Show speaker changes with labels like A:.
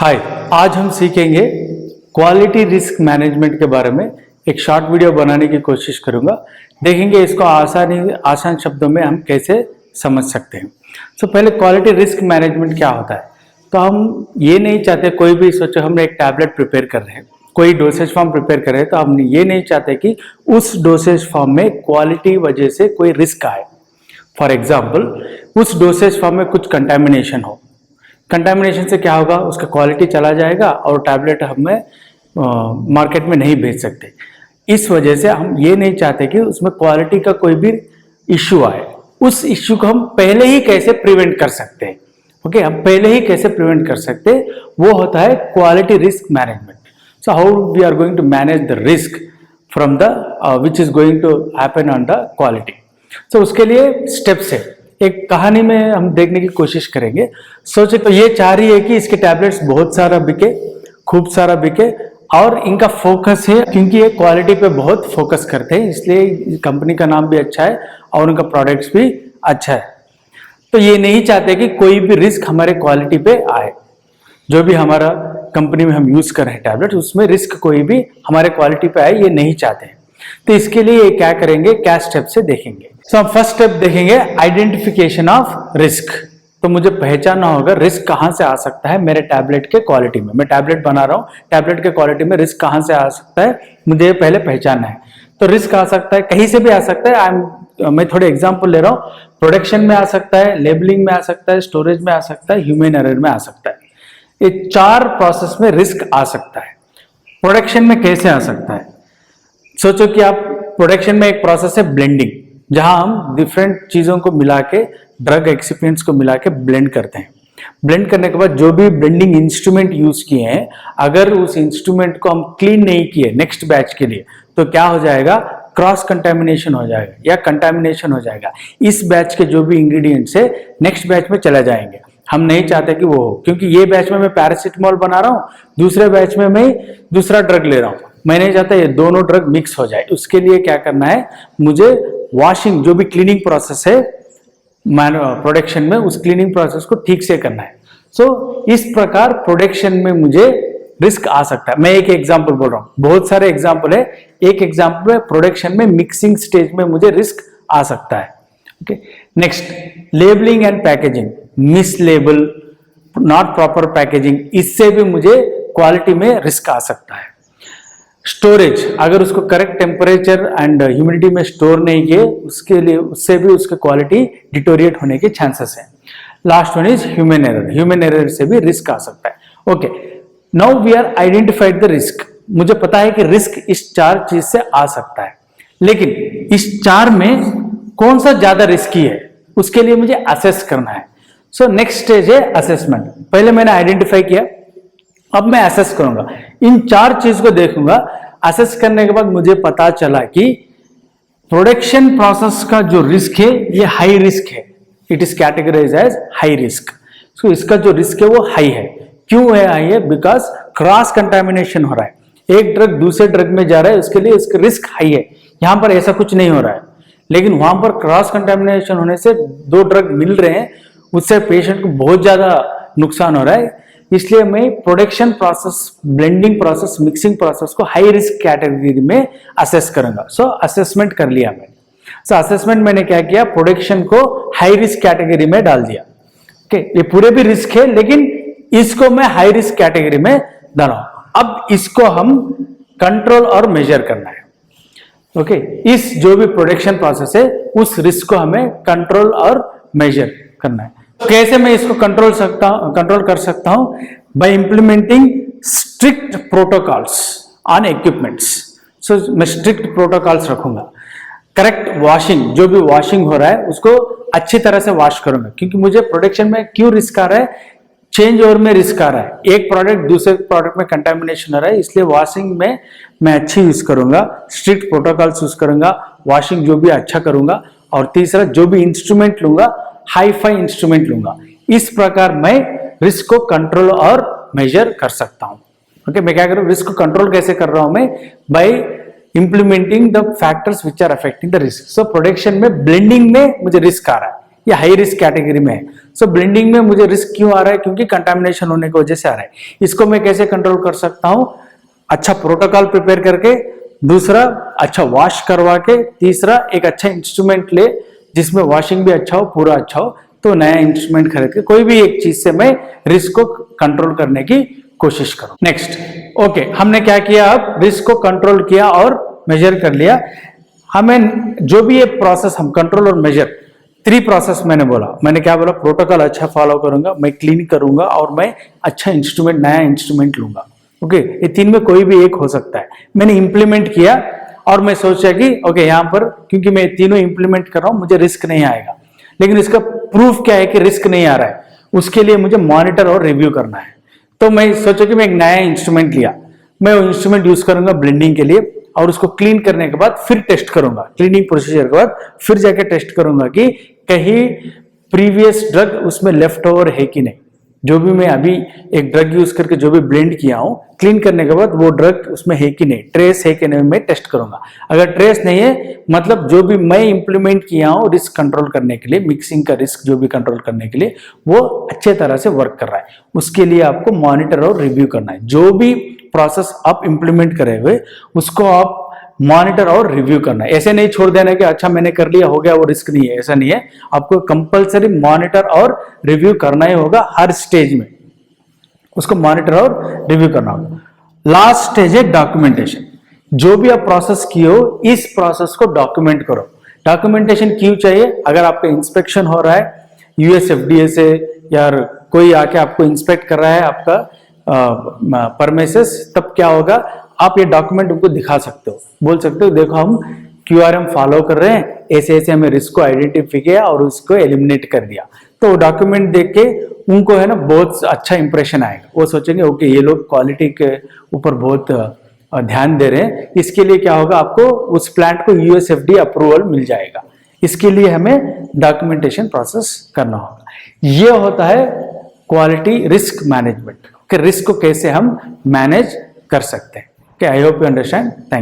A: हाय, आज हम सीखेंगे क्वालिटी रिस्क मैनेजमेंट के बारे में। एक शॉर्ट वीडियो बनाने की कोशिश करूंगा। देखेंगे इसको आसान शब्दों में हम कैसे समझ सकते हैं। पहले क्वालिटी रिस्क मैनेजमेंट क्या होता है। तो हम ये नहीं चाहते, कोई भी सोचो हमने एक टैबलेट प्रिपेयर कर रहे हैं, कोई डोसेज फॉर्म प्रिपेयर कर रहे हैं, तो हम ये नहीं चाहते कि उस डोसेज फॉर्म में क्वालिटी वजह से कोई रिस्क आए। फॉर एग्जाम्पल, उस डोसेज फॉर्म में कुछ कंटेमिनेशन हो। कंटामिनेशन से क्या होगा, उसका क्वालिटी चला जाएगा और टैबलेट हमें मार्केट में नहीं भेज सकते। इस वजह से हम ये नहीं चाहते कि उसमें क्वालिटी का कोई भी इश्यू आए। उस इश्यू को हम पहले ही कैसे प्रिवेंट कर सकते हैं। ओके, हम पहले ही कैसे प्रिवेंट कर सकते हैं, वो होता है quality risk management. So how we are going to manage the risk from the which is going to happen on the quality. So उसके लिए स्टेप्स है, एक कहानी में हम देखने की कोशिश करेंगे। सोचे तो ये चाह रही है कि इसके टैबलेट्स बहुत सारा बिके, खूब सारा बिके, और इनका फोकस है क्योंकि ये क्वालिटी पे बहुत फोकस करते हैं, इसलिए कंपनी का नाम भी अच्छा है और उनका प्रोडक्ट्स भी अच्छा है। तो ये नहीं चाहते कि कोई भी रिस्क हमारे क्वालिटी पे आए। जो भी हमारा कंपनी में हम यूज कर रहे हैं टैबलेट, उसमें रिस्क कोई भी हमारे क्वालिटी पे आए, ये नहीं चाहते हैं। तो इसके लिए क्या करेंगे, क्या स्टेप से देखेंगे। हम फर्स्ट स्टेप देखेंगे आइडेंटिफिकेशन ऑफ रिस्क। तो मुझे पहचानना होगा रिस्क कहां से आ सकता है मेरे टैबलेट के क्वालिटी में। मैं टैबलेट बना रहा हूं, टैबलेट के क्वालिटी में रिस्क कहां से आ सकता है, मुझे पहले पहचानना है। तो रिस्क आ सकता है, कहीं से भी आ सकता है। मैं थोड़े एग्जांपल ले रहा हूं। प्रोडक्शन में आ सकता है, लेबलिंग में आ सकता है, स्टोरेज में आ सकता है, ह्यूमन एरर में आ सकता है। ये चार प्रोसेस में रिस्क आ सकता है। प्रोडक्शन में कैसे आ सकता है, सोचो कि आप प्रोडक्शन में एक प्रोसेस है ब्लेंडिंग, जहां हम डिफरेंट चीजों को मिला के, ड्रग एक्सिपिएंट्स को मिला के ब्लेंड करते हैं। ब्लेंड करने के बाद जो भी ब्लेंडिंग इंस्ट्रूमेंट यूज किए हैं, अगर उस इंस्ट्रूमेंट को हम क्लीन नहीं किए नेक्स्ट बैच के लिए, तो क्या हो जाएगा, क्रॉस कंटेमिनेशन हो जाएगा या कंटेमिनेशन हो जाएगा। इस बैच के जो भी इंग्रेडिएंट्स है नेक्स्ट बैच में चले जाएंगे। हम नहीं चाहते कि वो हो, क्योंकि ये बैच में मैं पैरासिटामोल बना रहा हूँ, दूसरे बैच में मैं दूसरा ड्रग ले रहा हूँ। मैं नहीं चाहता ये दोनों ड्रग मिक्स हो जाए। उसके लिए क्या करना है, मुझे वॉशिंग, जो भी क्लीनिंग प्रोसेस है प्रोडक्शन में, उस क्लीनिंग प्रोसेस को ठीक से करना है। इस प्रकार प्रोडक्शन में मुझे रिस्क आ सकता है। मैं एक एग्जांपल बोल रहा हूँ, बहुत सारे एग्जांपल है। एक एग्जांपल है प्रोडक्शन में मिक्सिंग स्टेज में मुझे रिस्क आ सकता है। Okay, next, labelling and packaging, miss label, not proper packaging, इससे भी मुझे क्वालिटी में रिस्क आ सकता है। स्टोरेज, अगर उसको करेक्ट टेम्परेचर एंड ह्यूमिडिटी में स्टोर नहीं किए, उसके लिए उससे भी उसके क्वालिटी डिटोरिएट होने के चांसेस हैं। Last one is human error, human error से भी रिस्क आ सकता है। Okay, now we are identified the risk. मुझे पता है कि रिस्क इस चार चीज से आ सकता है, लेकिन इस चार में कौन सा ज्यादा रिस्की है, उसके लिए मुझे असेस करना है। नेक्स्ट स्टेज है असेसमेंट। पहले मैंने आइडेंटिफाई किया, अब मैं असेस करूंगा, इन चार चीज को देखूंगा। असेस करने के बाद मुझे पता चला कि प्रोडक्शन प्रोसेस का जो रिस्क है ये हाई रिस्क है। It is categorized as high risk. इसका जो रिस्क है वो हाई है। क्यों है हाई है, बिकॉज क्रॉस कंटामिनेशन हो रहा है। एक ड्रग दूसरे ड्रग में जा रहा है, उसके लिए इसका रिस्क हाई है। यहां पर ऐसा कुछ नहीं हो रहा है, लेकिन वहां पर क्रॉस कंटामिनेशन होने से दो ड्रग मिल रहे हैं, उससे पेशेंट को बहुत ज्यादा नुकसान हो रहा है। इसलिए मैं production process, blending process, mixing process को हाई रिस्क कैटेगरी में असेस करूंगा। असेसमेंट कर लिया मैंने। असेसमेंट मैंने क्या किया, प्रोडक्शन को हाई रिस्क कैटेगरी में डाल दिया। ओके, ये पूरे भी रिस्क है, लेकिन इसको मैं हाई रिस्क कैटेगरी में डाला। अब इसको हम कंट्रोल और मेजर करना है। ओके, इस जो भी प्रोडक्शन प्रोसेस है, उस रिस्क को हमें कंट्रोल और मेजर करना है। कैसे मैं इसको कंट्रोल कर सकता हूं, by implementing strict protocols on equipments. मैं स्ट्रिक्ट प्रोटोकॉल्स रखूंगा। करेक्ट वॉशिंग, जो भी वॉशिंग हो रहा है उसको अच्छी तरह से वॉश करूंगा, क्योंकि मुझे प्रोडक्शन में क्यों रिस्क आ रहा है, चेंज ओवर में रिस्क आ रहा है। एक प्रोडक्ट दूसरे प्रोडक्ट में कंटामिनेशन हो रहा है, इसलिए वॉशिंग में मैं अच्छी यूज करूंगा, स्ट्रिक्ट प्रोटोकॉल्स यूज करूंगा, वॉशिंग जो भी अच्छा करूंगा। और तीसरा, जो भी इंस्ट्रूमेंट लूंगा, हाई फाई इंस्ट्रूमेंट लूंगा। इस प्रकार मैं रिस्क को कंट्रोल और मेजर कर सकता हूं। ओके, मैं क्या करूं, रिस्क को कंट्रोल कैसे कर रहा हूं मैं, by implementing the factors which are affecting the risk. Production में ब्लेंडिंग में मुझे रिस्क आ रहा है, ये हाई रिस्क कैटेगरी में है। सो ब्लेंडिंग में मुझे रिस्क क्यों आ रहा है? क्योंकि कंटामिनेशन होने की वजह से आ रहा है। इसको मैं कैसे कंट्रोल कर सकता हूं? अच्छा प्रोटोकॉल प्रिपेयर करके, दूसरा अच्छा वॉश करवा के, तीसरा एक अच्छा इंस्ट्रूमेंट ले जिसमें वॉशिंग भी अच्छा हो, पूरा अच्छा हो, तो नया इंस्ट्रूमेंट खरीद के कोई भी एक चीज से मैं रिस्क को कंट्रोल करने की कोशिश करूं। नेक्स्ट, ओके, हमने क्या किया? अब रिस्क को कंट्रोल किया और मेजर कर लिया। हमें जो भी ये प्रोसेस हम कंट्रोल और मेजर, 3 प्रोसेस मैंने बोला। मैंने क्या बोला? प्रोटोकॉल अच्छा फॉलो करूंगा, मैं क्लीन करूंगा और मैं अच्छा इंस्ट्रूमेंट, नया इंस्ट्रूमेंट लूंगा। ओके, ये 3 में कोई भी एक हो सकता है। मैंने इंप्लीमेंट किया और मैं सोचा कि ओके, यहां पर क्योंकि मैं तीनों इंप्लीमेंट कर रहा हूं मुझे रिस्क नहीं आएगा, लेकिन इसका प्रूफ क्या है कि रिस्क नहीं आ रहा है? उसके लिए मुझे मॉनिटर और रिव्यू करना है। तो मैं सोचा कि मैं एक नया इंस्ट्रूमेंट लिया, मैं वो इंस्ट्रूमेंट यूज करूंगा ब्लेंडिंग के लिए और उसको क्लीन करने के बाद फिर टेस्ट करूंगा। क्लीनिंग प्रोसीजर के बाद फिर जाके टेस्ट करूंगा कि कहीं प्रीवियस ड्रग उसमें लेफ्ट ओवर है कि नहीं। जो भी मैं अभी एक ड्रग यूज करके जो भी ब्लेंड किया हूं, क्लीन करने के बाद वो ड्रग उसमें है कि नहीं, ट्रेस है कि नहीं, मैं टेस्ट करूंगा। अगर ट्रेस नहीं है, मतलब जो भी मैं इंप्लीमेंट किया हूं रिस्क कंट्रोल करने के लिए, मिक्सिंग का रिस्क जो भी कंट्रोल करने के लिए, वो अच्छे तरह से वर्क कर रहा है। उसके लिए आपको मॉनिटर और रिव्यू करना है। जो भी प्रोसेस आप इंप्लीमेंट करे हुए उसको आप मॉनिटर और रिव्यू करना है। ऐसे नहीं छोड़ देना कि अच्छा मैंने कर लिया, हो गया, वो रिस्क नहीं है। ऐसा नहीं है, आपको कंपलसरी मॉनिटर और रिव्यू करना ही होगा। हर स्टेज में उसको मॉनिटर और रिव्यू करना होगा। लास्ट स्टेज है डॉक्यूमेंटेशन। जो भी आप प्रोसेस किए हो, इस प्रोसेस को डॉक्यूमेंट करो। डॉक्यूमेंटेशन क्यों चाहिए? अगर आपका इंस्पेक्शन हो रहा है यूएसएफडीए से, या कोई आके आपको इंस्पेक्ट कर रहा है आपका परमिसेस, तब क्या होगा? आप ये डॉक्यूमेंट उनको दिखा सकते हो, बोल सकते हो देखो हम क्यूआरएम फॉलो कर रहे हैं, ऐसे ऐसे हमें रिस्क को आइडेंटिफाई किया और उसको एलिमिनेट कर दिया। तो डॉक्यूमेंट देख के उनको है ना बहुत अच्छा इंप्रेशन आएगा। वो सोचेंगे ओके, ये लोग क्वालिटी के ऊपर बहुत ध्यान दे रहे हैं। इसके लिए क्या होगा? आपको उस प्लांट को यूएसएफडीए अप्रूवल मिल जाएगा। इसके लिए हमें डॉक्यूमेंटेशन प्रोसेस करना होगा। ये होता है क्वालिटी रिस्क मैनेजमेंट कि रिस्क को कैसे हम मैनेज कर सकते हैं। Okay, I hope you understand. Thank you.